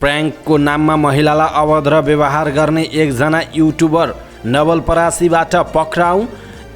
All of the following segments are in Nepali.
प्र्याङ्कको नाममा महिलालाई अभद्र व्यवहार गर्ने एकजना युट्युबर नवलपरासीबाट पक्राउ।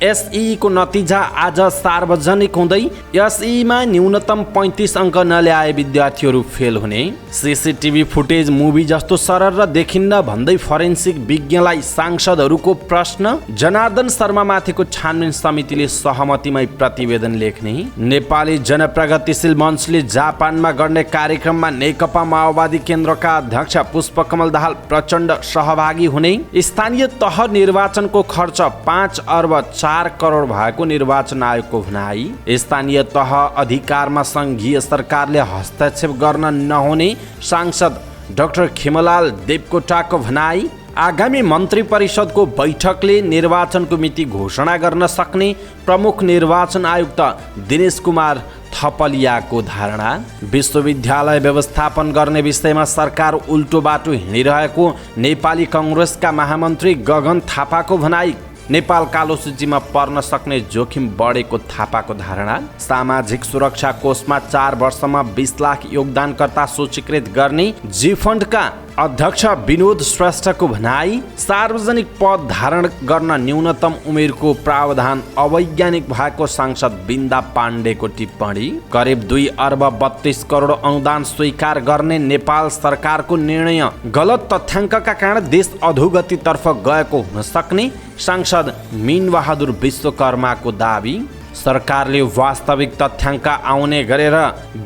एसईको नतिजा आज सार्वजनिक हुँदै एसईमा न्यूनतम 35 अङ्क नल्याए विद्यार्थीहरू फेल हुने। सीसीटीभी फुटेज मुभी जस्तो सरर देखिन्न भन्दै फरेन्सिक विज्ञलाई सांसदहरूको प्रश्न। जनार्दन शर्मामाथिको छानबिन समितिले सहमतिमै प्रतिवेदन लेख्ने। नेपाली जनप्रगतिशील मञ्चले जापानमा गर्ने कार्यक्रममा नेकपा माओवादी केन्द्रका अध्यक्ष पुष्पकमल दाहाल प्रचण्ड सहभागी हुने। स्थानीय तह निर्वाचनको खर्च 5 अर्ब 4 करोड भएको निर्वाचन आयोगको भनाई। स्थानीय तह अधिकारमा सङ्घीय सरकारले हस्तक्षेप गर्न नहुने सांसद डाक्टर खिमलाल देवकोटाको भनाई। आगामी मन्त्री परिषदको बैठकले निर्वाचनको मिति घोषणा गर्न सक्ने प्रमुख निर्वाचन आयुक्त दिनेश कुमार थपलियाको धारणा। विश्वविद्यालय व्यवस्थापन गर्ने विषयमा सरकार उल्टो बाटो हिँडिरहेको नेपाली कङ्ग्रेसका महामन्त्री गगन थापाको भनाई। नेपाल कालो सूचीमा पर्न सक्ने जोखिम बढेको थापाको धारणा। सामाजिक सुरक्षा कोषमा 4 वर्षमा 20 लाख योगदानकर्ता सूचीकृत गर्ने जी फन्डका अध्यक्ष विनोद श्रेष्ठको भनाई। सार्वजनिक पद धारण गर्न न्यूनतम उमेरको प्रावधान अवैज्ञानिक भएको सांसद बिन्दा पाण्डेको टिप्पणी। करिब 2 अर्ब 32 करोड अनुदान स्वीकार गर्ने नेपाल सरकारको निर्णय गलत तथ्याङ्कका कारण देश अधोगतितर्फ गएको हुन सक्ने सांसद मीनबहादुर विश्वकर्माको दाबी। सरकारले वास्तविक तथ्याङ्क आउने गरेर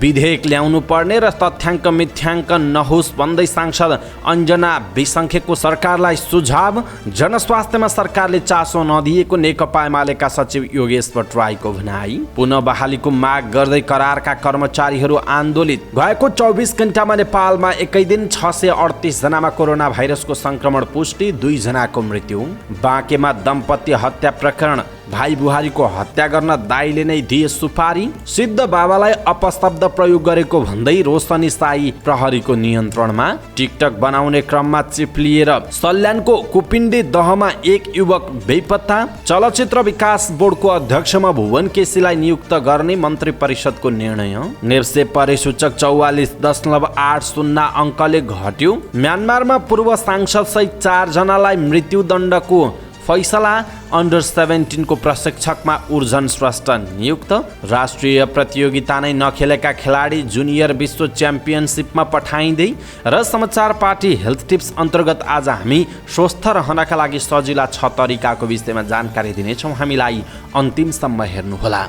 विधेयक ल्याउनु पर्ने र तथ्याङ्क मिथ्याङ्क नहोस् भन्दै सांसद अञ्जना विसङ्खेको सरकारलाई सुझाव। जनस्वास्थ्यमा सरकारले चासो नदिएको नेकपा एमालेका सचिव योगेश भट्टराईको भनाई। पुनः बहालीको माग गर्दै करारका कर्मचारीहरू आन्दोलित। गएको 24 घण्टामा नेपालमा एकै दिन 638 जनामा कोरोना भाइरसको संक्रमण पुष्टि, 2 जनाको मृत्यु। बाँकेमा दम्पति हत्या प्रकरण, भाइ बुहारीको हत्या गर्न दाइले नै दिए सुपारी। सिद्ध बाबालाई अपशब्द प्रयोग गरेको भन्दै रोशनी साई प्रहरीको नियन्त्रणमा। टिकटक बनाउने क्रममा चिप्लिएर सल्यानको कुपिण्डे दहमा 1 युवक बेपत्ता। चलचित्र विकास बोर्डको अध्यक्षमा भुवन केसीलाई नियुक्त गर्ने मन्त्री परिषदको निर्णय। नेप्से परिसूचक 44.80 अङ्कले घट्यो। म्यानमारमा पूर्व सांसद सहित 4 जनालाई मृत्युदण्डको फैसला। अन्डर 17 को प्रशिक्षकमा उर्जन श्रेष्ठ नियुक्त। राष्ट्रिय प्रतियोगिता नै नखेलेका खेलाडी जुनियर विश्व च्याम्पियनसिपमा पठाइँदै। र समाचार पार्टी हेल्थ टिप्स अन्तर्गत आज हामी स्वस्थ रहनका लागि सजिला 6 तरिकाको विषयमा जानकारी दिनेछौँ। हामीलाई अन्तिमसम्म हेर्नुहोला।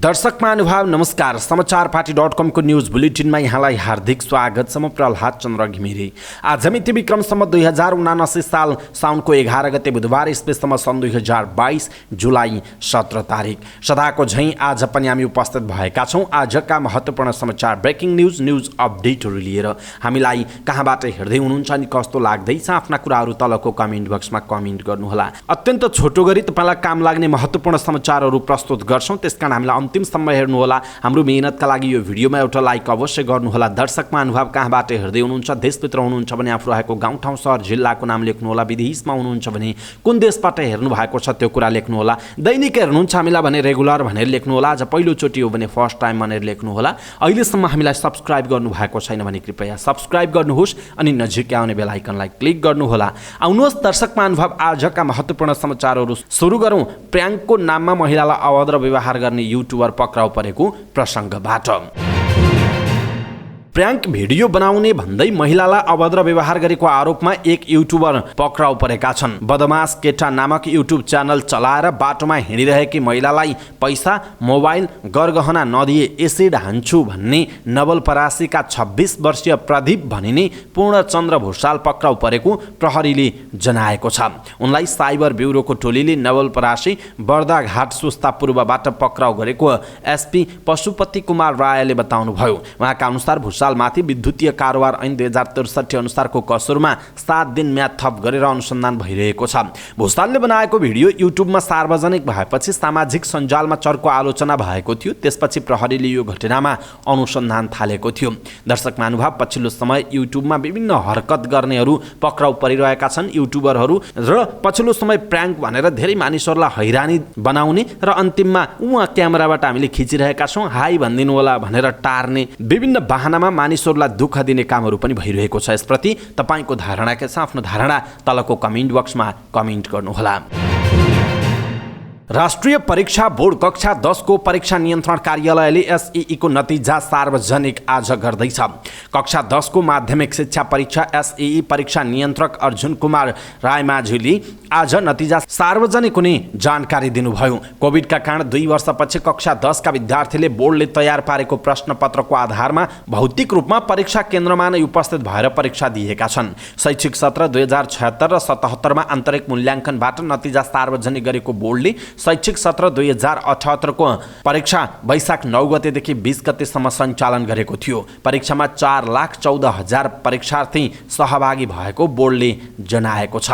दर्शक महानुभाव नमस्कार। समाचार पार्टी.com को न्यूज बुलेटिनमा यहाँलाई हार्दिक स्वागत छ। म प्रहलाद चन्द्र घिमिरे। आज मिति विक्रमसम्म 2079 साल साउनको 11 गते बुधबार इस्वीसम्म सन् 2022 जुलाई 17 तारिक। सदाको झैँ आज पनि हामी उपस्थित भएका छौँ आजका महत्त्वपूर्ण समाचार ब्रेकिङ न्यूज अपडेटहरू लिएर। हामीलाई कहाँबाट हेर्दै हुनुहुन्छ अनि कस्तो लाग्दैछ आफ्ना कुराहरू तलको कमेन्ट बक्समा कमेन्ट गर्नुहोला। अत्यन्त छोटो गरी तपाईँलाई काम लाग्ने महत्त्वपूर्ण समाचारहरू प्रस्तुत गर्छौँ, त्यसकारण हामीलाई अन्तिमसम्म हेर्नुहोला। हाम्रो मेहनतका लागि यो भिडियोमा एउटा लाइक अवश्य गर्नुहोला। दर्शक महानुभाव कहाँबाट हेर्दै हुनुहुन्छ, देशभित्र हुनुहुन्छ भने आफू रहेको गाउँठाउँ सहर जिल्लाको नाम लेख्नुहोला। विदेशमा हुनुहुन्छ भने कुन देशबाट हेर्नु भएको छ त्यो कुरा लेख्नुहोला। दैनिक हेर्नुहुन्छ हामीलाई भने रेगुलर भनेर लेख्नुहोला। आज पहिलोचोटि हो भने फर्स्ट टाइम भनेर लेख्नुहोला। अहिलेसम्म हामीलाई सब्सक्राइब गर्नुभएको छैन भने कृपया सब्सक्राइब गर्नुहोस् अनि नजिकै आउने बेल आइकनलाई क्लिक गर्नुहोला। आउनुहोस् दर्शक महानुभाव आजका महत्त्वपूर्ण समाचारहरू सुरु गरौँ। प्र्याङ्कको नाममा महिलालाई अभद्र व्यवहार गर्ने युट्युबर पक्राउ परेको प्रसङ्गबाट। प्र्याङ्क भिडियो बनाउने भन्दै महिलालाई अभद्र व्यवहार गरेको आरोपमा एक युट्युबर पक्राउ परेका छन्। बदमास केटा नामक युट्युब च्यानल चलाएर बाटोमा हिँडिरहेकी महिलालाई पैसा, मोबाइल, गरगहना नदिए एसिड हान्छु भन्ने नवलपरासीका 26 वर्षीय प्रदीप भनिने पूर्णचन्द्र भुषाल पक्राउ परेको प्रहरीले जनाएको छ। उनलाई साइबर ब्युरोको टोलीले नवलपरासी बर्दाघाट सुस्ता पूर्वबाट पक्राउ गरेको एसपी पशुपति कुमार रायले बताउनुभयो। उहाँका अनुसार भुषालमाथि विद्युतीय कारोबार ऐन 2063 अनुसारको कसुरमा 7 दिन म्याद थप गरेर अनुसन्धान भइरहेको छ। भुषालले बनाएको भिडियो युट्युबमा सार्वजनिक भएपछि सामाजिक सञ्जालमा चर्को आलोचना भएको थियो। त्यसपछि प्रहरीले यो घटनामा अनुसन्धान थालेको थियो। दर्शक महानुभाव पछिल्लो समय युट्युबमा विभिन्न हरकत गर्नेहरू पक्राउ परिरहेका छन्। युट्युबरहरू र पछिल्लो समय प्र्याङ्क भनेर धेरै मानिसहरूलाई हैरानी बनाउने र अन्तिममा उहाँ क्यामेराबाट हामीले खिचिरहेका छौँ हाई भनिदिनु होला भनेर टार्ने विभिन्न बहानामा मानिसहरूलाई दुःख दिने कामहरू पनि भइरहेको छ। यसप्रति तपाईँको धारणा के छ? आफ्नो धारणा तलको कमेन्ट बक्समा कमेन्ट गर्नुहोला। राष्ट्रिय परीक्षा बोर्ड कक्षा 10 को परीक्षा नियन्त्रण कार्यालयले एसईई को नतिजा सार्वजनिक आज गर्दैछ। कक्षा 10 को माध्यमिक शिक्षा परीक्षा एसईई परीक्षा नियन्त्रक अर्जुन कुमार रायमाझीले आज नतिजा सार्वजनिक हुने जानकारी दिनुभयो। कोभिडका कारण 2 वर्षपछि कक्षा 10 का विद्यार्थीले बोर्डले तयार पारेको प्रश्नपत्रको आधारमा भौतिक रूपमा परीक्षा केन्द्रमा नै उपस्थित भएर परीक्षा दिएका छन्। शैक्षिक सत्र 2076 र 77 मा आन्तरिक मूल्याङ्कनबाट नतिजा सार्वजनिक गरेको बोर्डले शैक्षिक सत्र 2078 को परीक्षा वैशाख 9 गतेदेखि 20 गतेसम्म सञ्चालन गरेको थियो। परीक्षामा 4,14,000 परीक्षार्थी सहभागी भएको बोर्डले जनाएको छ।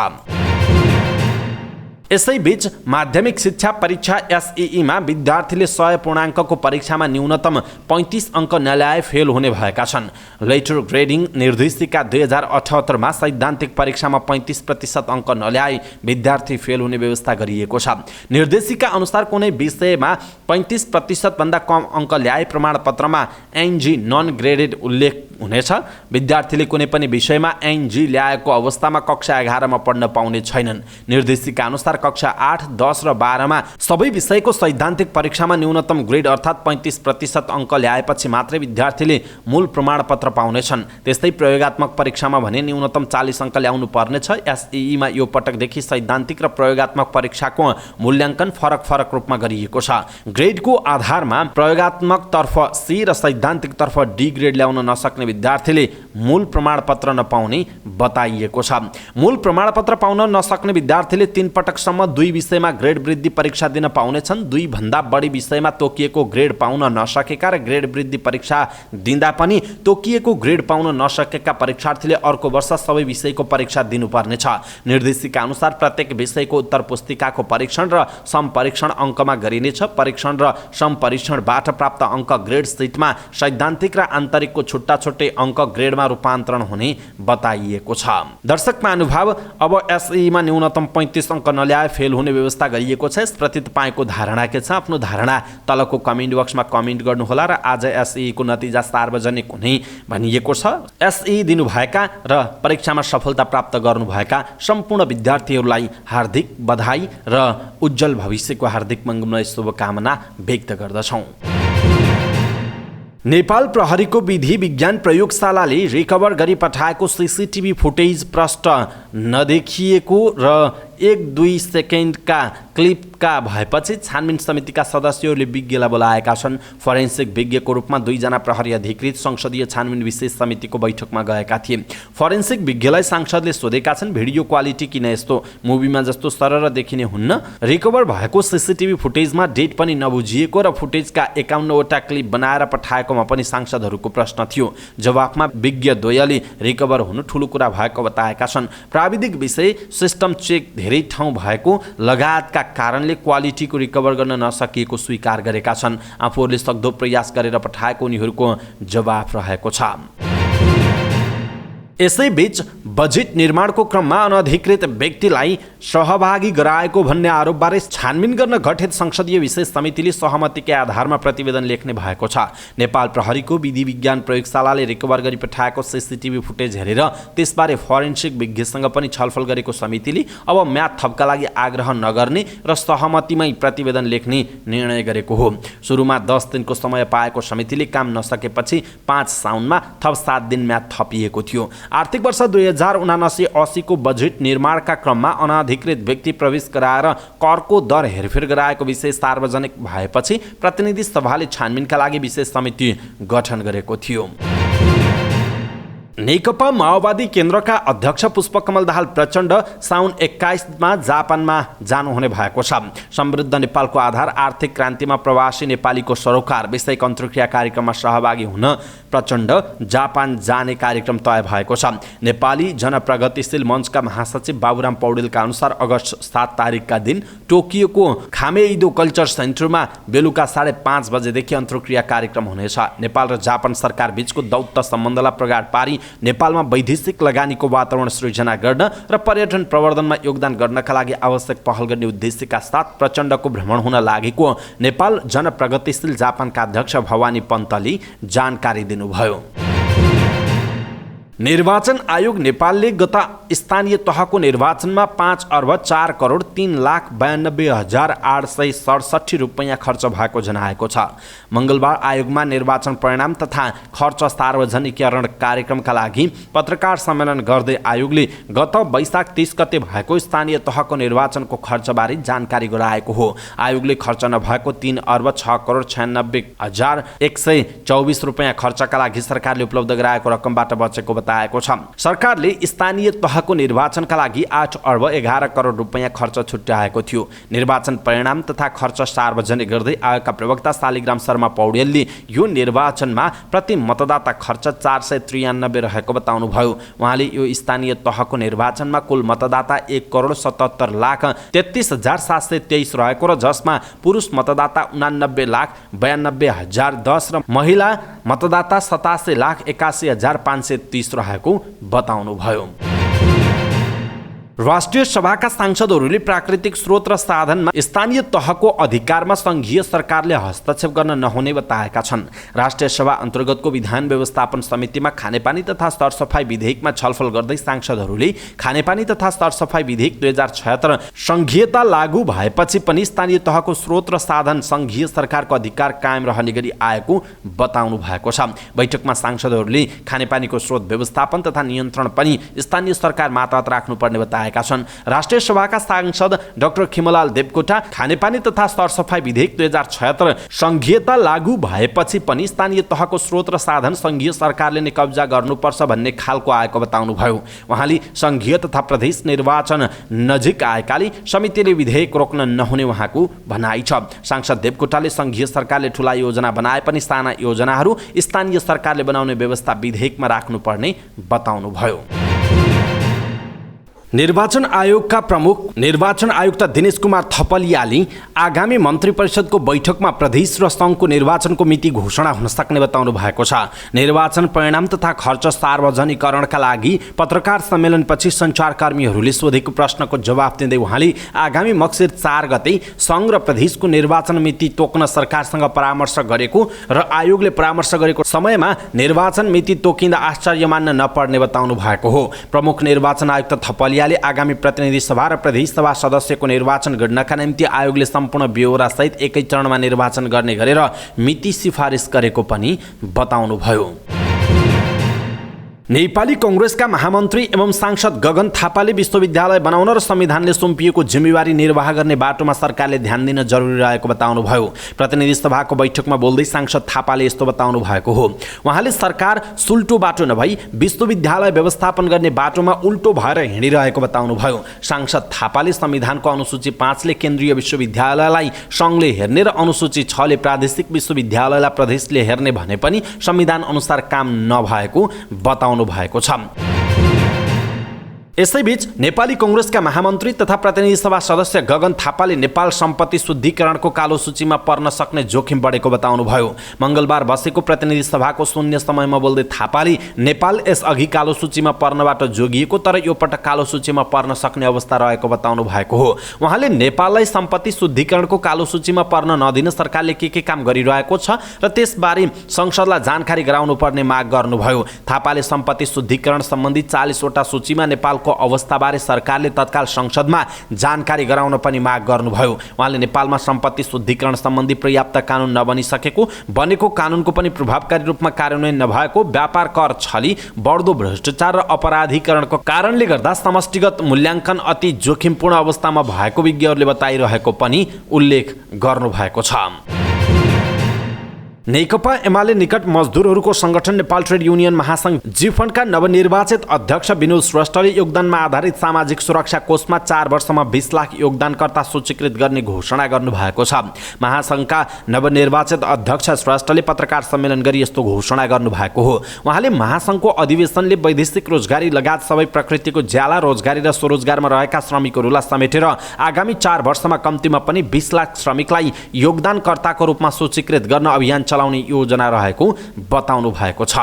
यसैबीच माध्यमिक शिक्षा परीक्षा एसईईमा विद्यार्थीले 100 पूर्णाङ्कको परीक्षामा न्यूनतम 35 अङ्क नल्याए फेल हुने भएका छन्। लेटर ग्रेडिङ निर्देशिका 2078 मा सैद्धान्तिक परीक्षामा 35% अङ्क नल्याए विद्यार्थी फेल हुने व्यवस्था गरिएको छ। निर्देशिका अनुसार कुनै विषयमा 35% भन्दा कम अङ्क ल्याए प्रमाणपत्रमा एनजी नन ग्रेडेड उल्लेख हुनेछ। विद्यार्थीले कुनै पनि विषयमा एनजी ल्याएको अवस्थामा कक्षा 11 मा पढ्न पाउने छैनन्। निर्देशिका अनुसार कक्षा 8, 10 र 12 मा सबै विषयको सैद्धान्तिक परीक्षामा न्यूनतम ग्रेड अर्थात् 35% अङ्क ल्याएपछि मात्रै विद्यार्थीले मूल प्रमाणपत्र पाउनेछन्। त्यस्तै प्रयोगात्मक परीक्षामा भने न्यूनतम 40 अङ्क ल्याउनु पर्नेछ। एसईईमा यो पटकदेखि सैद्धान्तिक र प्रयोगात्मक परीक्षाको मूल्याङ्कन फरक रूपमा गरिएको छ। ग्रेडको आधारमा प्रयोगात्मक तर्फ सी र सैद्धान्तिक तर्फ डी ग्रेड ल्याउन नसक्ने विद्यार्थीले मूल प्रमाणपत्र नपाउने बताइएको छ। मूल प्रमाणपत्र पाउन नसक्ने विद्यार्थीले 3 पटकसम्म 2 विषयमा ग्रेड वृद्धि परीक्षा दिन पाउनेछन्। 2 भन्दा बढी विषयमा तोकिएको ग्रेड पाउन नसकेका र ग्रेड वृद्धि परीक्षा दिँदा पनि तोकिएको ग्रेड पाउन नसकेका परीक्षार्थीले अर्को वर्ष सबै विषयको परीक्षा दिनुपर्नेछ। निर्देशिका अनुसार प्रत्येक विषयको उत्तर पुस्तिकाको परीक्षण र समपरीक्षण अङ्कमा गरिनेछ। परीक्षण र समपरीक्षणबाट प्राप्त अङ्क ग्रेड सिटमा सैद्धान्तिक र आन्तरिकको छुट्टा छुट्टै अङ्क ग्रेडमा रूपान्तरण हुने बताइएको छ। दर्शक महानुभाव, अब एसईईमा न्यूनतम 35 अङ्क नल्याए फेल हुने व्यवस्था गरिएको छ। यसप्रति तपाईँको धारणा के छ? आफ्नो धारणा तलको कमेन्ट बक्समा कमेन्ट गर्नुहोला। र आज एसईई को नतिजा सार्वजनिक हुने भनिएको छ। एसईई दिनुभएका र परीक्षामा सफलता प्राप्त गर्नुभएका सम्पूर्ण विद्यार्थीहरूलाई हार्दिक बधाई र उज्जवल भविष्यको हार्दिक मङ्गलमय शुभकामना व्यक्त गर्दछौँ। नेपाल प्रहरीको विधि विज्ञान प्रयोगशालाले रिकभर गरी पठाएको सीसीटीभी फुटेज प्रष्ट नदेखिएको र 1-2 सेकेन्डका क्लिपका भएपछि छानबिन समितिका सदस्यहरूले विज्ञलाई बोलाएका छन्। फोरेन्सिक विज्ञको रूपमा 2 जना प्रहरी अधिकृत संसदीय छानबिन विशेष समितिको बैठकमा गएका थिए। फोरेन्सिक विज्ञलाई सांसदले सोधेका छन्, भिडियो क्वालिटी किन यस्तो मुभीमा जस्तो सरर देखिने हुन्न? रिकभर भएको सीसीटीभी फुटेजमा डेट पनि नबुझिएको र फुटेजका 51 वटा क्लिप बनाएर पठाएकोमा पनि सांसदहरूको प्रश्न थियो। जवाफमा विज्ञ द्वयले रिकभर हुनु ठूलो कुरा भएको बताएका छन्। प्राविधिक विषय सिस्टम चेक धेरै ठाउँ भएको लगायतका कारणले क्वालिटीको रिकभर गर्न नसकिएको स्वीकार गरेका छन्। आफूहरूले सक्दो प्रयास गरेर पठाएको उनीहरूको जवाफ रहेको छ। यसैबीच बजेट निर्माणको क्रममा अनधिकृत व्यक्तिलाई सहभागी गराएको भन्ने आरोपबारे छानबिन गर्न गठित संसदीय विशेष समितिले सहमतिकै आधारमा प्रतिवेदन लेख्ने भएको छ। नेपाल प्रहरीको विधि विज्ञान प्रयोगशालाले रिकभर गरी पठाएको सीसीटीभी फुटेज हेरेर त्यसबारे फोरेन्सिक विज्ञसँग पनि छलफल गरेको समितिले अब म्याद थपका लागि आग्रह नगर्ने र सहमतिमै प्रतिवेदन लेख्ने निर्णय गरेको हो। सुरुमा 10 दिनको समय पाएको समितिले काम नसकेपछि 5 साउनमा थप 7 दिन म्याद थपिएको थियो। आर्थिक वर्ष 2079-80 को बजेट निर्माणका क्रममा अनाधिकृत व्यक्ति प्रवेश गराएर करको दर हेरफेर गराएको विषय सार्वजनिक भएपछि प्रतिनिधि सभाले छानबिनका लागि विशेष समिति गठन गरेको थियो। नेकपा माओवादी केन्द्रका अध्यक्ष पुष्पकमल दाहाल प्रचण्ड साउन 21 मा जापानमा जानुहुने भएको छ। समृद्ध नेपालको आधार आर्थिक क्रान्तिमा प्रवासी नेपालीको सरोकार विषयक अन्तर्क्रिया कार्यक्रममा सहभागी हुन प्रचण्ड जापान जाने कार्यक्रम तय भएको छ। नेपाली जनप्रगतिशील मञ्चका महासचिव बाबुराम पौडेलका अनुसार अगस्त 7 तारिकका दिन टोकियोको खामेइदो कल्चर सेन्टरमा बेलुका 5:30 बजेदेखि अन्तर्क्रिया कार्यक्रम हुनेछ। नेपाल र जापान सरकार बीचको दौत्य सम्बन्धलाई प्रगाड पारी नेपालमा वैदेशिक लगानीको वातावरण सृजना गर्न र पर्यटन प्रवर्धनमा योगदान गर्नका लागि आवश्यक पहल गर्ने उद्देश्यका साथ प्रचण्डको भ्रमण हुन लागेको नेपाल जनप्रगतिशील जापानका अध्यक्ष भवानी पन्तले जानकारी दिनुभयो। निर्वाचन आयोग नेपालले गत स्थानीय तहको निर्वाचनमा 5,04,93,92,867 रुपैयाँ खर्च भएको जनाएको छ। मङ्गलबार आयोगमा निर्वाचन परिणाम तथा खर्च सार्वजनिकीकरण कार्यक्रमका लागि पत्रकार सम्मेलन गर्दै आयोगले गत वैशाख 30 गते भएको स्थानीय तहको निर्वाचनको खर्चबारे जानकारी गराएको हो। आयोगले खर्च नभएको 3,06,96,124 रुपैयाँ खर्चका लागि सरकारले उपलब्ध गराएको रकमबाट बचेको बताएको छ। सरकारले स्थानीय तहको निर्वाचनका लागि 8,11,00,00,000 रुपैयाँ खर्च छुट्याएको थियो। निर्वाचन परिणाम तथा खर्च सार्वजनिक गर्दै आयोगका प्रवक्ता शालिग्राम शर्मा पौडेलले यो निर्वाचनमा प्रति मतदाता खर्च 493 रहेको बताउनुभयो। उहाँले यो स्थानीय तहको निर्वाचनमा कुल मतदाता 1,77,33,723 रहेको र जसमा पुरुष मतदाता 89,92,010 र महिला मतदाता 87,81,530 रहेको बताउनुभयो। राष्ट्रिय सभाका सांसदहरूले प्राकृतिक स्रोत र साधनमा स्थानीय तहको अधिकारमा सङ्घीय सरकारले हस्तक्षेप गर्न नहुने बताएका छन्। राष्ट्रिय सभा अन्तर्गतको विधान व्यवस्थापन समितिमा खानेपानी तथा सरसफाई विधेयकमा छलफल गर्दै सांसदहरूले खानेपानी तथा सरसफाई विधेयक 2076 सङ्घीयता लागू भएपछि पनि स्थानीय तहको स्रोत र साधन सङ्घीय सरकारको अधिकार कायम रहने गरी आएको बताउनु भएको छ। बैठकमा सांसदहरूले खानेपानीको स्रोत व्यवस्थापन तथा नियन्त्रण पनि स्थानीय सरकार मातहत राख्नुपर्ने बताए छन्। राष्ट्रिय सभाका सांसद डाक्टर खिमलाल देवकोटा खानेपानी तथा सरसफाई विधेयक 2076 सङ्घीयता लागू भएपछि पनि स्थानीय तहको स्रोत र साधन सङ्घीय सरकारले नै कब्जा गर्नुपर्छ भन्ने खालको आएको बताउनुभयो। उहाँले सङ्घीय तथा प्रदेश निर्वाचन नजिक आएकाले समितिले विधेयक रोक्न नहुने उहाँको भनाइ छ। सांसद देवकोटाले सङ्घीय सरकारले ठूला योजना बनाए पनि साना योजनाहरू स्थानीय सरकारले बनाउने व्यवस्था विधेयकमा राख्नुपर्ने बताउनुभयो। निर्वाचन आयोगका प्रमुख निर्वाचन आयुक्त दिनेश कुमार थपलियाले आगामी मन्त्री परिषदको बैठकमा प्रदेश र सङ्घको निर्वाचनको मिति घोषणा हुन सक्ने बताउनु भएको छ। निर्वाचन परिणाम तथा खर्च सार्वजनिकरणका लागि पत्रकार सम्मेलनपछि सञ्चारकर्मीहरूले सोधेको प्रश्नको जवाफ दिँदै उहाँले आगामी मक्सिर 4 गते सङ्घ र प्रदेशको निर्वाचन मिति तोक्न सरकारसँग परामर्श गरेको र आयोगले परामर्श गरेको समयमा निर्वाचन मिति तोकिँदा आश्चर्य मान्न नपर्ने बताउनु भएको हो। प्रमुख निर्वाचन आयुक्त थपलिया आगामी प्रतिनिधि सभा र प्रदेश सभा सदस्यको निर्वाचन गर्नका निम्ति आयोगले सम्पूर्ण ब्यौरा सहित एकै चरणमा निर्वाचन गर्ने गरेर मिति सिफारिस गरेको पनि बताउनुभयो। नेपाली कांग्रेसका महामन्त्री एवं सांसद गगन थापाले विश्वविद्यालय बनाउन र संविधानले सुम्पिएको जिम्मेवारी निर्वाह गर्ने बाटोमा सरकारले ध्यान दिन जरुरी रहेको बताउनुभयो। प्रतिनिधि सभाको बैठकमा बोल्दै सांसद थापाले यस्तो बताउनु भएको हो। उहाँले सरकार सुल्टो बाटो नभई विश्वविद्यालय व्यवस्थापन गर्ने बाटोमा उल्टो भएर हिँडिरहेको बताउनुभयो। सांसद थापाले संविधानको अनुसूची 5 ले केन्द्रीय विश्वविद्यालयलाई सङ्घले हेर्ने र अनुसूची 6 ले प्रादेशिक विश्वविद्यालयलाई प्रदेशले हेर्ने भने पनि संविधान अनुसार काम नभएको बताउनु भएको छ। यसैबीच नेपाली कांग्रेसका महामन्त्री तथा प्रतिनिधि सभा सदस्य गगन थापाले नेपाल सम्पत्ति शुद्धिकरणको कालो सूचीमा पर्न सक्ने जोखिम बढेको बताउनुभयो। मङ्गलबार बसेको प्रतिनिधि सभाको शून्य समयमा बोल्दै थापाले नेपाल यसअघि कालो सूचीमा पर्नबाट जोगिएको तर यो पटक कालो सूचीमा पर्न सक्ने अवस्था रहेको बताउनु भएको हो। उहाँले नेपाललाई सम्पत्ति शुद्धिकरणको कालो सूचीमा पर्न नदिन सरकारले के काम गरिरहेको छ र त्यसबारे संसदलाई जानकारी गराउनु पर्ने माग गर्नुभयो। थापाले सम्पत्ति शुद्धिकरण सम्बन्धी 40 वटा सूचीमा नेपालको अवस्थाबारे सरकारले तत्काल संसदमा जानकारी गराउन पनि माग गर्नुभयो। उहाँले नेपालमा सम्पत्ति शुद्धिकरण सम्बन्धी पर्याप्त कानुन नबनिसकेको, बनेको कानुनको पनि प्रभावकारी रूपमा कार्यान्वयन नभएको, व्यापार कर छली, बढ्दो भ्रष्टाचार र अपराधीकरणको कारणले गर्दा समष्टिगत मूल्याङ्कन अति जोखिमपूर्ण अवस्थामा भएको विज्ञहरूले बताइरहेको पनि उल्लेख गर्नुभएको छ। नेकपा एमाले निकट मजदुरहरूको संगठन नेपाल ट्रेड युनियन महासंघ जीफन्डका नवनिर्वाचित अध्यक्ष विनोद श्रेष्ठले योगदानमा आधारित सामाजिक सुरक्षा कोषमा 4 वर्षमा 20 लाख योगदानकर्ता सूचीकृत गर्ने घोषणा गर्नुभएको छ। महासंघका नवनिर्वाचित अध्यक्ष श्रेष्ठले पत्रकार सम्मेलन गरी यस्तो घोषणा गर्नुभएको हो। उहाँले महासंघको अधिवेशनले वैदेशिक रोजगारी लगायत सबै प्रकृतिको ज्याला रोजगारी र स्वरोजगारमा रहेका श्रमिकहरूलाई समेटेर आगामी 4 वर्षमा कम्तीमा पनि 20 लाख श्रमिकलाई योगदानकर्ताको रूपमा सूचीकृत गर्न अभियान चलाउने योजना रहेको बताउनु भएको छ।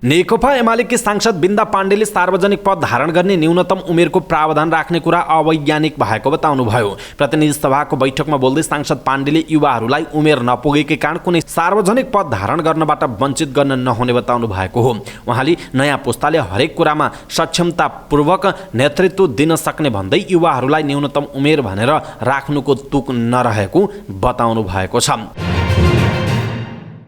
नेकपा एमालेकी सांसद बिन्दा पाण्डेले सार्वजनिक पद धारण गर्ने न्यूनतम उमेरको प्रावधान राख्ने कुरा अवैज्ञानिक भएको बताउनुभयो। प्रतिनिधि सभाको बैठकमा बोल्दै सांसद पाण्डेले युवाहरूलाई उमेर नपुगेकै कारण कुनै सार्वजनिक पद धारण गर्नबाट वञ्चित गर्न नहुने बताउनु भएको हो। उहाँले नयाँ पुस्ताले हरेक कुरामा सक्षमतापूर्वक नेतृत्व दिन सक्ने भन्दै युवाहरूलाई न्यूनतम उमेर भनेर राख्नुको तुक नरहेको बताउनु भएको छ।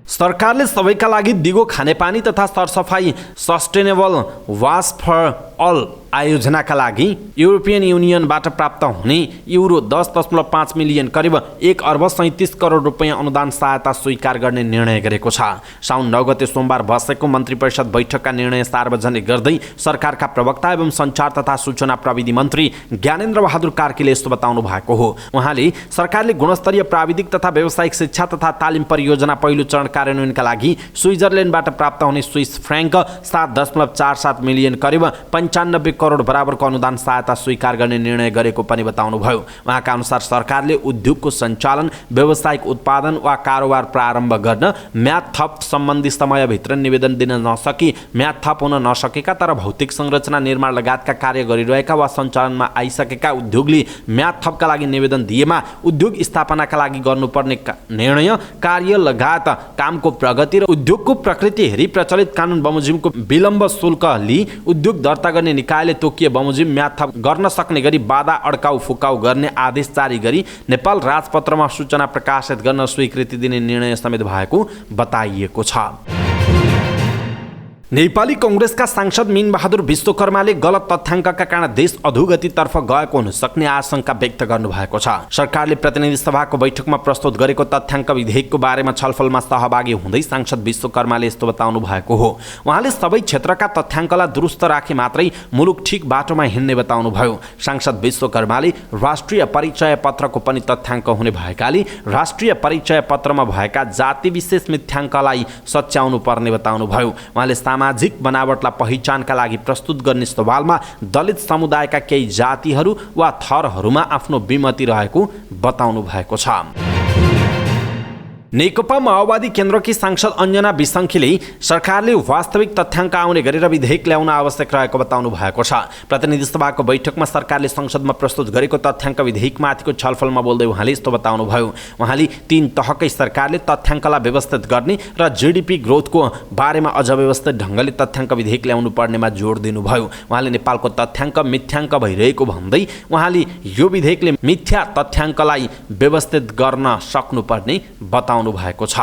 सरकारले सबैका लागि दिगो खानेपानी तथा सरसफाई सस्टेनेबल वास फर अल आयोजनाका लागि युरोपियन युनियनबाट प्राप्त हुने युरो 10.5 मिलियन करिब 1 अर्ब 37 करोड रुपैयाँ अनुदान सहायता स्वीकार गर्ने निर्णय गरेको छ। साउन 9 गते सोमबार बसेको मन्त्री परिषद बैठकका निर्णय सार्वजनिक गर्दै सरकारका प्रवक्ता एवं सञ्चार तथा सूचना प्रविधि मन्त्री ज्ञानेन्द्र बहादुर कार्कीले यस्तो बताउनु भएको हो। उहाँले सरकारले गुणस्तरीय प्राविधिक तथा व्यावसायिक शिक्षा तथा तालिम परियोजना पहिलो चरण कार्यान्वयनका लागि स्विजरल्यान्डबाट प्राप्त हुने स्विस फ्र्याङ्क 7.47 मिलियन करिब 95 करोड बराबरको अनुदान सहायता स्वीकार गर्ने निर्णय गरेको पनि बताउनुभयो। उहाँका अनुसार सरकारले उद्योगको सञ्चालन, व्यावसायिक उत्पादन वा कारोबार प्रारम्भ गर्न म्याद थप सम्बन्धी समयभित्र निवेदन दिन नसकी म्याद थप हुन नसकेका तर भौतिक संरचना निर्माण लगायतका कार्य गरिरहेका वा सञ्चालनमा आइसकेका उद्योगले म्याद थपका लागि निवेदन दिएमा उद्योग स्थापनाका लागि गर्नुपर्ने निर्णय, कार्य लगायत कामको प्रगति र उद्योगको प्रकृति हेरी प्रचलित कानुन बमोजिमको विलम्ब शुल्क लिई उद्योग दर्ता गर्ने निकायले तोकिए बमोजिम म्याद थप गर्न सक्ने गरी बाधा अड्काउ फुकाउ गर्ने आदेश जारी गरी नेपाल राजपत्रमा सूचना प्रकाशित गर्न स्वीकृति दिने निर्णय समेत भएको बताइएको छ। नेपाली कांग्रेसका सांसद मीनबहादुर विश्वकर्माले गलत तथ्याङ्कका कारण देश अधोगतितर्फ गएको हुन सक्ने आशंका व्यक्त गर्नुभएको छ। सरकारले प्रतिनिधि सभाको बैठकमा प्रस्तुत गरेको तथ्याङ्क विधेयकको बारेमा छलफलमा सहभागी हुँदै सांसद विश्वकर्माले यस्तो बताउनु भएको हो। उहाँले सबै क्षेत्रका तथ्याङ्कलाई दुरुस्त राखे मात्रै मुलुक ठिक बाटोमा हिँड्ने बताउनुभयो। सांसद विश्वकर्माले राष्ट्रिय परिचय पत्रको पनि तथ्याङ्क हुने भएकाले राष्ट्रिय परिचय पत्रमा भएका जाति विशेष मिथ्याङ्कलाई सच्याउनु पर्ने बताउनुभयो। उहाँले सामाजिक बनावटलाई पहिचानका लागि प्रस्तुत गर्ने सवालमा दलित समुदायका केही जातिहरू वा थरहरूमा आफ्नो विमति रहेको बताउनु भएको छ। नेकपा माओवादी केन्द्रकी सांसद अञ्जना बिसङ्खीले सरकारले वास्तविक तथ्याङ्क आउने गरेर विधेयक ल्याउन आवश्यक रहेको बताउनु भएको छ। प्रतिनिधि सभाको बैठकमा सरकारले संसदमा प्रस्तुत गरेको तथ्याङ्क विधेयकमाथिको छलफलमा बोल्दै उहाँले यस्तो बताउनुभयो। उहाँले 3 तहकै सरकारले तथ्याङ्कलाई व्यवस्थित गर्ने र जीडीपी ग्रोथको बारेमा अझ व्यवस्थित ढङ्गले तथ्याङ्क विधेयक ल्याउनु पर्नेमा जोड दिनुभयो। उहाँले नेपालको तथ्याङ्क मिथ्याङ्क भइरहेको भन्दै उहाँले यो विधेयकले मिथ्या तथ्याङ्कलाई व्यवस्थित गर्न सक्नुपर्ने बताउनु भएको छ।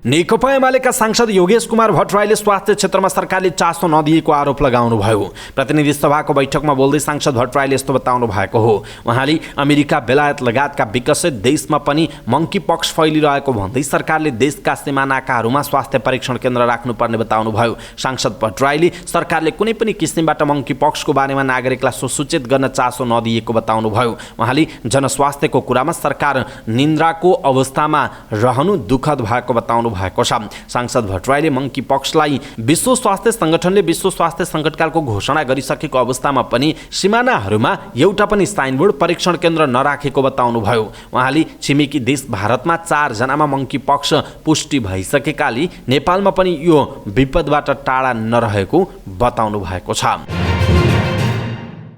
नेकपा एमालेका सांसद योगेश कुमार भट्टराईले स्वास्थ्य क्षेत्रमा सरकारले चासो नदिएको आरोप लगाउनुभयो। प्रतिनिधि सभाको बैठकमा बोल्दै सांसद भट्टराईले यस्तो बताउनु भएको हो। उहाँले अमेरिका, बेलायत लगायतका विकसित देशमा पनि मंकी पक्स फैलिरहेको भन्दै सरकारले देशका सीमानाकाहरूमा स्वास्थ्य परीक्षण केन्द्र राख्नुपर्ने बताउनुभयो। सांसद भट्टराईले सरकारले कुनै पनि किसिमबाट मंकी पक्सको बारेमा नागरिकलाई सुसूचित गर्न चासो नदिएको बताउनुभयो। उहाँले जनस्वास्थ्यको कुरामा सरकार निन्द्राको अवस्थामा रहनु दुःखद भएको बताउनु भएको छ। सांसद भट्टराईले मंकी पक्सलाई विश्व स्वास्थ्य संगठनले विश्व स्वास्थ्य संकटकालको घोषणा गरिसकेको अवस्थामा पनि सीमानाहरूमा एउटा पनि साइनबोर्ड परीक्षण केन्द्र नराखेको बताउनुभयो। उहाँले छिमेकी देश भारतमा 4 जनामा मंकी पक्स पुष्टि भइसकेकाले नेपालमा पनि यो विपदबाट टाढा नरहेको बताउनु भएको छ।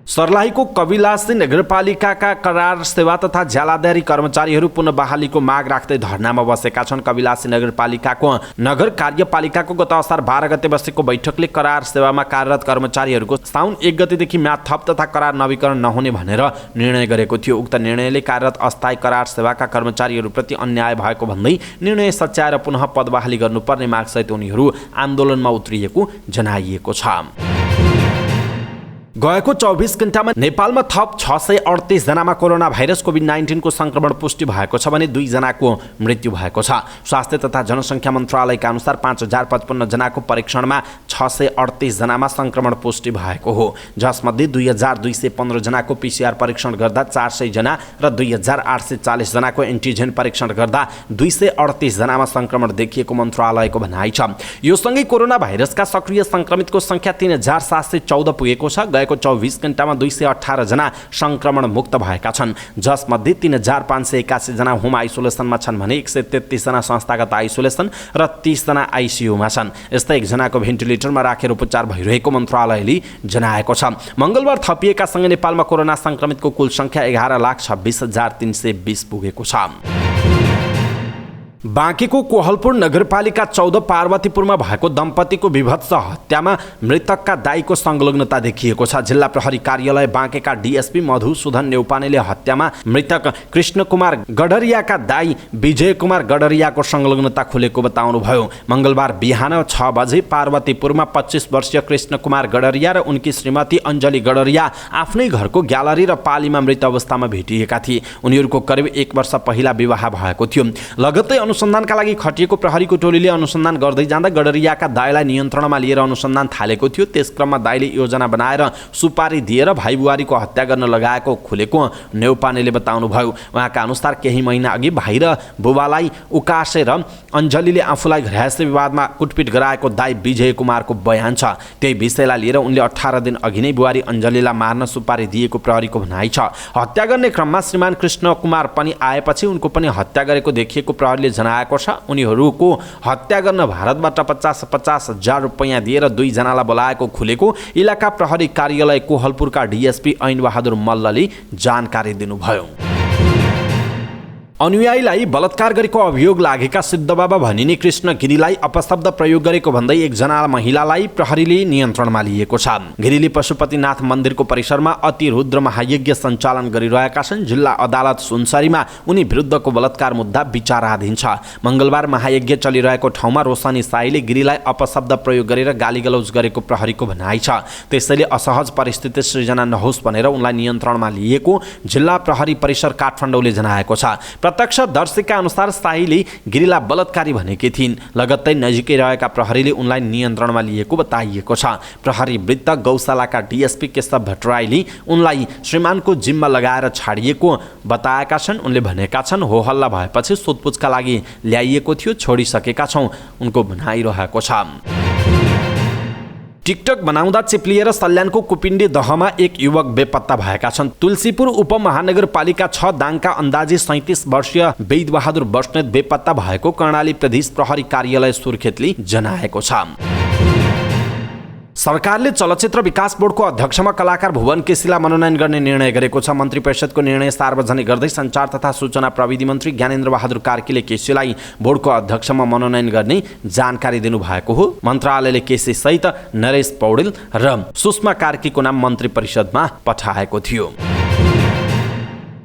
सर्लाहीको कविलासी नगरपालिकाका करार सेवा तथा ज्यालादारी कर्मचारीहरू पुनः बहालीको माग राख्दै धरनामा बसेका छन्। कविलासी नगरपालिकाको नगर कार्यपालिकाको गत असार 12 गते बसेको बैठकले करार सेवामा कार्यरत कर्मचारीहरूको साउन 1 गतेदेखि म्याद थप तथा करार नवीकरण नहुने भनेर निर्णय गरेको थियो। उक्त निर्णयले कार्यरत अस्थायी करार सेवाका कर्मचारीहरूप्रति अन्याय भएको भन्दै निर्णय सच्याएर पुनः पद बहाली गर्नुपर्ने मागसहित उनीहरू आन्दोलनमा उत्रिएको जनाइएको छ। गएको 24 घण्टामा नेपालमा थप 638 जनामा कोरोना भाइरस कोभिड-19 को संक्रमण पुष्टि भएको छ भने 2 जनाको मृत्यु भएको छ। स्वास्थ्य तथा जनसङ्ख्या मन्त्रालयका अनुसार 5055 जनाको परीक्षणमा 638 जनामा संक्रमण पुष्टि भएको हो, जसमध्ये 2215 जनाको पीसीआर परीक्षण गर्दा 400 जना र 2840 जनाको एन्टिजेन परीक्षण गर्दा 238 जनामा संक्रमण देखिएको मन्त्रालयको भनाइ छ। यो सँगै कोरोना भाइरसका सक्रिय संक्रमितको संख्या 3714 पुगेको छ। गएको 24 घण्टामा 218 जना संक्रमण मुक्त भएका छन्, जसमध्ये 3581 जना होम आइसोलेसनमा छन् भने 133 जना संस्थागत आइसोलेसन र 30 जना आइसियुमा छन्। यस्तै 1 जनाको भेन्टिलेटरमा राखेर उपचार भइरहेको मन्त्रालयले जनाएको छ। मंगलबार थपिएका सँगै नेपालमा कोरोना संक्रमितको कुल संख्या 11,26,320 पुगेको छ। बाँकेको कोहलपुर नगरपालिका 14 पार्वतीपुरमा भएको दम्पतिको विभत्स हत्यामा मृतकका दाइको संलग्नता देखिएको छ। जिल्ला प्रहरी कार्यालय बाँकेका डीएसपी मधुसूदन नेउपानेले हत्यामा मृतक कृष्ण कुमार गडरियाका दाइ विजय कुमार गडरियाको संलग्नता खुलेको बताउनुभयो। मंगलबार बिहान 6 बजे पार्वतीपुरमा 25 वर्षीय कृष्ण कुमार गडरिया र उनकी श्रीमती अञ्जली गडरिया आफ्नै घरको ग्यालरी र पालीमा मृत अवस्थामा भेटिएका थिए। उनीहरूको करिब 1 वर्ष पहिला विवाह भएको थियो। लगत्तै अनुसन्धानका लागि खटिएको प्रहरीको टोलीले अनुसन्धान गर्दै जाँदा गडरियाका दाइलाई नियन्त्रणमा लिएर अनुसन्धान थालेको थियो। त्यस क्रममा दाइले योजना बनाएर सुपारी दिएर भाइ बुहारीको हत्या गर्न लगाएको खुलेको नेउपानेले बताउनुभयो। उहाँका अनुसार केही महिना अघि भाइ र बुबालाई उकासेर अञ्जलीले आफूलाई घरयास्ती विवादमा कुटपिट गराएको दाइ विजय कुमारको बयान छ। त्यही विषयलाई लिएर उनले 18 दिन अघि नै बुहारी अञ्जलीलाई मार्न सुपारी दिएको प्रहरीको भनाइ छ। हत्या गर्ने क्रममा श्रीमान कृष्ण कुमार पनि आएपछि उनको पनि हत्या गरेको देखिएको प्रहरीले जनाएको छ। उनीहरूको हत्या गर्न भारतबाट 50,000 रुपैयाँ दिएर 2 जनालाई बोलाएको खुलेको इलाका प्रहरी कार्यालय कोहलपुरका डीएसपी ऐनबहादुर मल्लले जानकारी दिनुभयो। अनुयायीलाई बलात्कार गरेको अभियोग लागेका सिद्धबाबा भनिने कृष्ण गिरीलाई अपशब्द प्रयोग गरेको भन्दै 1 जना महिलालाई प्रहरीले नियन्त्रणमा लिएको छ। गिरीले पशुपतिनाथ मन्दिरको परिसरमा अतिरुद्र महायज्ञ सञ्चालन गरिरहेका छन्। जिल्ला अदालत सुनसरीमा उनी विरुद्धको बलात्कार मुद्दा विचाराधीन छ। मंगलबार महायज्ञ चलिरहेको ठाउँमा रोशनी साईले गिरीलाई अपशब्द प्रयोग गरेर गालीगलौज गरेको प्रहरीको भनाइ छ। त्यसैले असहज परिस्थिति सृजना नहोस् भनेर उनलाई नियन्त्रणमा लिएको जिल्ला प्रहरी परिसर काठमाडौँले जनाएको छ। प्रत्यक्षदर्शीका अनुसार साईले गिरीलाई बलात्कारी भनेकी थिइन्। लगत्तै नजिकै रहेका प्रहरीले उनलाई नियन्त्रणमा लिएको बताइएको छ। प्रहरी वृत्त गौशालाका डीएसपी केशव भट्टराईले उनलाई श्रीमानको जिम्मा लगाएर छाडिएको बताएका छन्। उनले भनेका छन्, हो हल्ला भएपछि सोधपुछका लागि ल्याइएको थियो, छोडिसकेका छौँ, उनको भनाइरहेको छ। टिकटक बनाउँदा चिप्लिएर सल्यानको कुपिण्डी दहमा 1 युवक बेपत्ता भएका छन्। तुलसीपुर उपमहानगरपालिका 6 दाङका अन्दाजी 37 वर्षीय वेदबहादुर बस्नेत बेपत्ता भएको कर्णाली प्रदेश प्रहरी कार्यालय सुर्खेतले जनाएको छ। सरकारले चलचित्र विकास बोर्डको अध्यक्षमा कलाकार भुवन केसीलाई मनोनयन गर्ने निर्णय गरेको छ। मन्त्री परिषदको निर्णय सार्वजनिक गर्दै सञ्चार तथा सूचना प्रविधि मन्त्री ज्ञानेन्द्र बहादुर कार्कीले केसीलाई बोर्डको अध्यक्षमा मनोनयन गर्ने जानकारी दिनुभएको हो। मन्त्रालयले केसी सहित नरेश पौडेल र सुषमा कार्कीको नाम मन्त्री परिषदमा पठाएको थियो।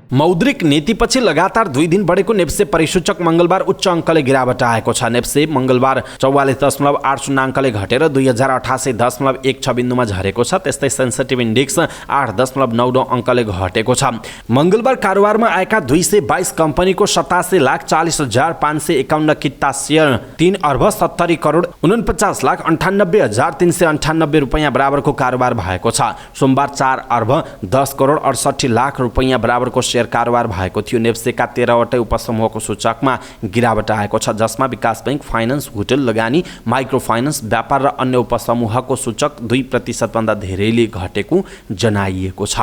मौद्रिक नीतिपछि लगातार 2 दिन बढेको नेप्से परिसूचक मंगलबार उच्च अङ्कले गिरावट आएको छ। नेप्से मंगलबार 44.80 अङ्कले घटेर 2088.16 बिन्दुमा झरेको छ। त्यस्तै सेन्सिटिभ इन्डेक्स 8.99 अङ्कले घटेको छ। मंगलबार कारोबारमा आएका 222 कम्पनीको 87,40,551 किता शेयर 3,70,49,98,398 रुपैयाँ बराबरको कारोबार भएको छ। सोमबार 4,10,68,00,000 रुपैयाँ बराबरको शेयर कारोबार भएको थियो। नेप्सेका 13 वटै उपसमूहको सूचकमा गिरावट आएको छ, जसमा विकास बैंक, फाइनान्स, होटल लगानी, माइक्रो फाइनान्स, व्यापार र अन्य उपसमूहको सूचक 2% भन्दा धेरैले घटेको जनाइएको छ।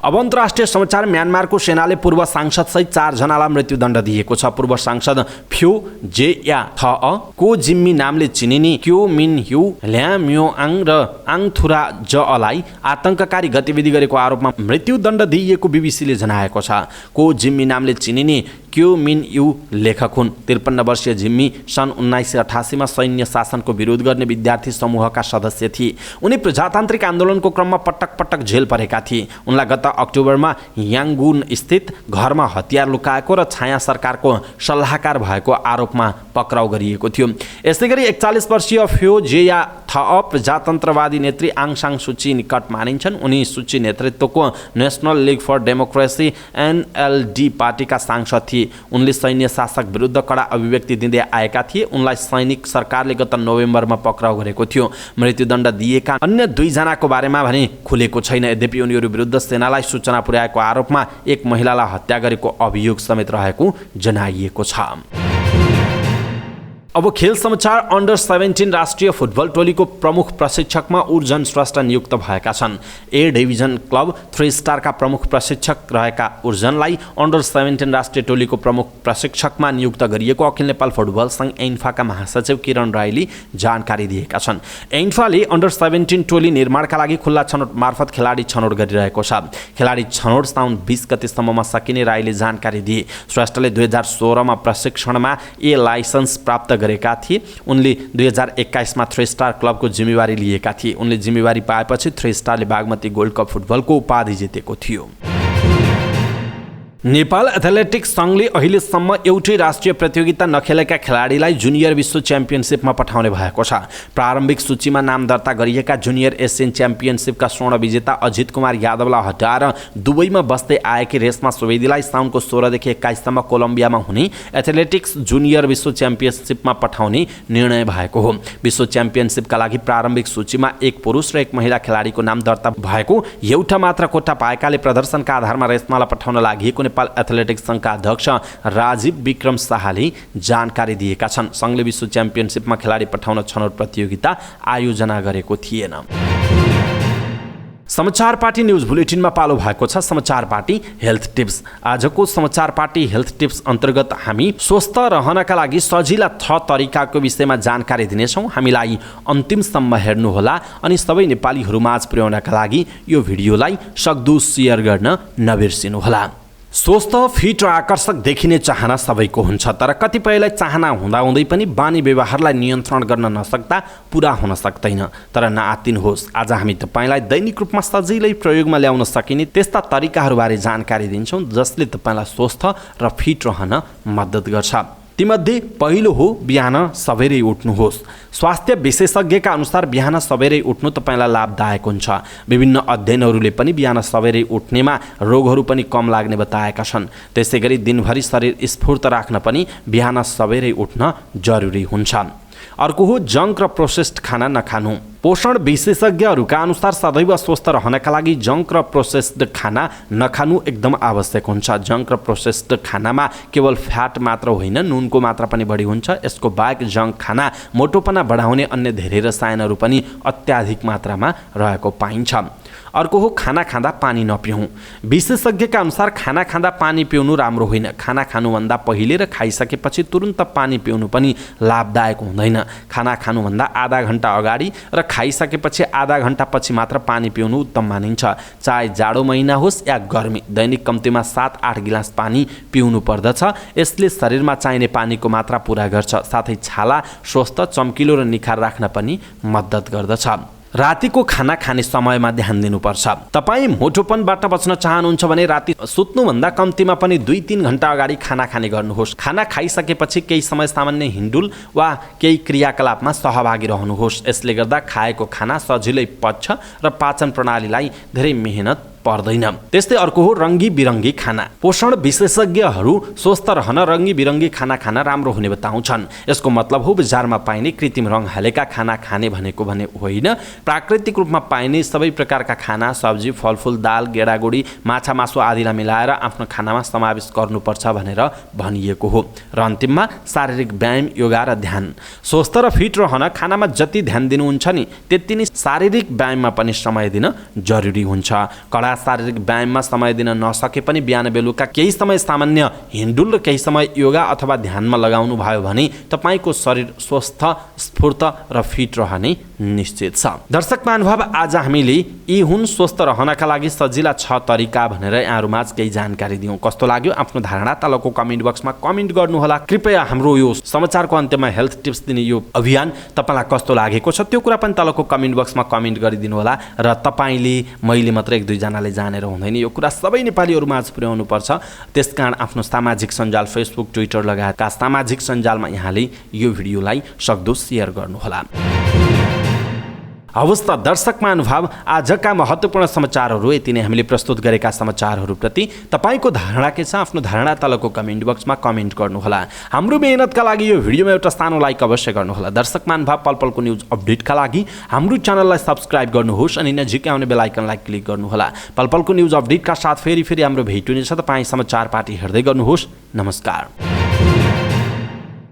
अब अन्तर्राष्ट्रिय समाचार। म्यानमारको सेनाले पूर्व सांसद सहित 4 जनालाई मृत्युदण्ड दिएको छ। पूर्व सांसद फ्यो जेया थअ को जिम्मी नामले चिनिने क्यो मिन ह्यू ल्या म्योआङ र आङथुरा जअलाई आतंककारी गतिविधि गरेको आरोपमा मृत्युदण्ड दिइएको बीबीसीले जनाएको छ। को जिम्मी नामले चिनिने क्यो मिन यू लेखक हुन्। 53 वर्षीय जिम्मी सन् 1988 मा सैन्य शासनको विरोध गर्ने विद्यार्थी समूहका सदस्य थिए। उनी प्रजातान्त्रिक आन्दोलनको क्रममा पटक पटक जेल परेका थिए। उनलाई गत अक्टोबरमा याङ्गुन स्थित घरमा हतियार लुकाएको र छाया सरकारको सल्लाहकार भएको आरोपमा पक्राउ गरिएको थियो। यसैगरी 41 वर्षीय फ्यो जेया थअ प्रजातन्त्रवादी नेत्री आङ सान सुची निकट मानिन्छन्। उनी सुची नेतृत्वको national league for democracy NLD पार्टीका सांसद थिए। उनले सैन्य शासक विरुद्ध कडा अभिव्यक्ति दिँदै आएका थिए। उनलाई सैनिक सरकारले गत नोभेम्बरमा पक्राउ गरेको थियो। मृत्युदण्ड दिएका अन्य 2 जनाको बारेमा भने खुलेको छैन। यद्यपि उनीहरू विरुद्ध सेनालाई सूचना पुर्याएको आरोपमा 1 महिलालाई हत्या गरेको अभियोग समेत रहेको जनाइएको छ। अब खेल समाचार। अन्डर 17 राष्ट्रिय फुटबल टोलीको प्रमुख प्रशिक्षकमा उर्जन श्रेष्ठ नियुक्त भएका छन्। ए डिभिजन क्लब 3 स्टारका प्रमुख प्रशिक्षक रहेका उर्जनलाई अन्डर 17 राष्ट्रिय टोलीको प्रमुख प्रशिक्षकमा नियुक्त गरिएको अखिल नेपाल फुटबल सङ्घ एन्फाका महासचिव किरण राईले जानकारी दिएका छन्। एन्फाले अन्डर 17 टोली निर्माणका लागि खुल्ला छनौट मार्फत खेलाडी छनौट गरिरहेको छ। खेलाडी छनौट साउन 20 गतेसम्ममा सकिने राईले जानकारी दिए। श्रेष्ठले 2016मा प्रशिक्षणमा ए लाइसेन्स प्राप्त गरेका थिए। उनले 2021 मा 3 स्टार क्लबको जिम्मेवारी लिएका थिए। उनले जिम्मेवारी पाएपछि 3 स्टारले बागमती गोल्ड कप फुटबलको उपाधि जितेको थियो। नेपाल एथलेटिक्स सङ्घले अहिलेसम्म एउटै राष्ट्रिय प्रतियोगिता नखेलेका खेलाडीलाई जुनियर विश्व च्याम्पियनसिपमा पठाउने भएको छ। प्रारम्भिक सूचीमा नाम दर्ता गरिएका जुनियर एसियन च्याम्पियनसिपका स्वर्ण विजेता अजित कुमार यादवलाई हटाएर दुबईमा बस्दै आएकी रेशमा सुवेदीलाई साउनको 16 देखि 21 सम्म कोलम्बियामा हुने एथलेटिक्स जुनियर विश्व च्याम्पियनसिपमा पठाउने निर्णय भएको हो। विश्व च्याम्पियनसिपका लागि प्रारम्भिक सूचीमा एक पुरुष र एक महिला खेलाडीको नाम दर्ता भएको एउटा मात्र कोटा पाएकाले प्रदर्शनका आधारमा रेशमालाई पठाउन लागि नेपाल एथलेटिक्स सङ्घका अध्यक्ष राजीव विक्रम शाहले जानकारी दिएका छन्। सङ्घले विश्व च्याम्पियनसिपमा खेलाडी पठाउन छनौट प्रतियोगिता आयोजना गरेको थिएन। समाचार पार्टी न्युज बुलेटिनमा पालो भएको छ समाचार पार्टी हेल्थ टिप्स। आजको समाचार पार्टी हेल्थ टिप्स अन्तर्गत हामी स्वस्थ रहनका लागि सजिला 6 तरिकाको विषयमा जानकारी दिनेछौँ। हामीलाई अन्तिमसम्म हेर्नुहोला अनि सबै नेपालीहरूमाझ पुर्याउनका लागि यो भिडियोलाई सक्दो सेयर गर्न नबिर्सिनुहोला। स्वस्थ फिट र आकर्षक देखिने चाहना सबैको हुन्छ, तर कतिपयलाई चाहना हुँदाहुँदै पनि बानी व्यवहारलाई नियन्त्रण गर्न नसक्दा पुरा हुन सक्दैन। तर नआत्तिनुहोस्, आज हामी तपाईँलाई दैनिक रूपमा सजिलै प्रयोगमा ल्याउन सकिने त्यस्ता तरिकाहरूबारे जानकारी दिन्छौँ जसले तपाईँलाई स्वस्थ र फिट रहन मद्दत गर्छ। तीमध्ये पहिलो हो बिहान सबेरै उठ्नुहोस्। स्वास्थ्य विशेषज्ञका अनुसार बिहान सबेरै उठ्नु तपाईँलाई लाभदायक हुन्छ। विभिन्न अध्ययनहरूले पनि बिहान सबेरै उठ्नेमा रोगहरू पनि कम लाग्ने बताएका छन्। त्यसैगरी दिनभरि शरीर स्फूर्त राख्न पनि बिहान सबेरै उठ्न जरुरी हुन्छ। अर्को हो जङ्क र प्रोसेस्ड खाना नखानु। पोषण विशेषज्ञहरूका अनुसार सदैव स्वस्थ रहनका लागि जङ्क र प्रोसेस्ड खाना नखानु एकदम आवश्यक हुन्छ। जङ्क र प्रोसेस्ड खानामा केवल फ्याट मात्र होइन, नुनको मात्रा पनि बढी हुन्छ। यसको बाहेक जङ्क खाना मोटोपना बढाउने अन्य धेरै रसायनहरू पनि अत्याधिक मात्रामा रहेको पाइन्छ। अर्को हो खाना खाँदा पानी नपिउँ। विशेषज्ञका अनुसार खाना खाँदा पानी पिउनु राम्रो होइन। खाना खानुभन्दा पहिले र खाइसकेपछि तुरुन्त पानी पिउनु पनि लाभदायक हुँदैन। खाना खानुभन्दा आधा घन्टा अगाडि र खाइसकेपछि आधा घन्टा पछि मात्र पानी पिउनु उत्तम मानिन्छ। चाहे जाडो महिना होस् या गर्मी, दैनिक कम्तीमा 7-8 गिलास पानी पिउनु पर्दछ। यसले शरीरमा चाहिने पानीको मात्रा पुरा गर्छ, साथै छाला स्वस्थ, चम्किलो र निखार राख्न पनि मद्दत गर्दछ। रातिको खाना खाने समयमा ध्यान दिनुपर्छ। तपाईँ मोटोपनबाट बच्न चाहनुहुन्छ भने राति सुत्नुभन्दा कम्तीमा पनि 2-3 घन्टा अगाडि खाना खाने गर्नुहोस्। खाना खाइसकेपछि केही समय सामान्य हिन्डुल वा केही क्रियाकलापमा सहभागी रहनुहोस्। यसले गर्दा खाएको खाना सजिलै पच्छ र पाचन प्रणालीलाई धेरै मेहनत पर्दैन। त्यस्तै अर्को हो रङ्गी बिरङ्गी खाना। पोषण विशेषज्ञहरू स्वस्थ रहन रङ्गी बिरङ्गी खाना खान राम्रो हुने बताउँछन्। यसको मतलब हो बजारमा पाइने कृत्रिम रङ हालेका खाना खाने भनेको भने होइन। प्राकृतिक रूपमा पाइने सबै प्रकारका खाना, सब्जी, फलफुल, दाल, गेडागुडी, माछा मासु आदिलाई मिलाएर आफ्नो खानामा समावेश गर्नुपर्छ भनेर भनिएको हो। र अन्तिममा शारीरिक व्यायाम, योगा र ध्यान। स्वस्थ र फिट रहन खानामा जति ध्यान दिनुहुन्छ नि त्यति नै शारीरिक व्यायाममा पनि समय दिन जरुरी हुन्छ। कडा शारीरिक व्यायाममा समय दिन नसके पनि बिहान बेलुका केही समय सामान्य हिन्डुल र केही समय योगा अथवा ध्यानमा लगाउनु भयो भने तपाईँको शरीर स्वस्थ, स्फूर्त र फिट रहने निश्चित छ। दर्शक महानुभाव, आज हामीले यी हुन् स्वस्थ रहनका लागि सजिला 6 तरिका भनेर यहाँहरूमाझ केही जानकारी दियौँ। कस्तो लाग्यो आफ्नो धारणा तलको कमेन्ट बक्समा कमेन्ट गर्नुहोला। कृपया हाम्रो यो समाचारको अन्त्यमा हेल्थ टिप्स दिने यो अभियान तपाईँलाई कस्तो लागेको छ त्यो कुरा पनि तलको कमेन्ट बक्समा कमेन्ट गरिदिनु होला। र तपाईँले, मैले मात्र 1-2 जनाले जानेर हुँदैन, यो कुरा सबै नेपालीहरूमाझ पुर्याउनु पर्छ। त्यसकारण आफ्नो सामाजिक सञ्जाल फेसबुक, ट्विटर लगायतका सामाजिक सञ्जालमा यहाँले यो भिडियोलाई सक्दो सेयर गर्नुहोला। हवस् त दर्शक महानुभाव, आजका महत्त्वपूर्ण समाचारहरू यति नै हामीले प्रस्तुत गरेका समाचारहरूप्रति तपाईँको धारणा के छ? आफ्नो धारणा तलको कमेन्ट बक्समा कमेन्ट गर्नुहोला। हाम्रो मेहनतका लागि यो भिडियोमा एउटा सानो लाइक अवश्य गर्नुहोला। दर्शक महानुभाव, पलपलको न्युज अपडेटका लागि हाम्रो च्यानललाई सब्स्क्राइब गर्नुहोस् अनि नजिकै आउने बेल आइकनलाई क्लिक गर्नुहोला। पलपलको न्युज अपडेटका साथ फेरि हाम्रो भेट हुनेछ। तपाईँ समाचार पार्टी हेर्दै गर्नुहोस्। नमस्कार।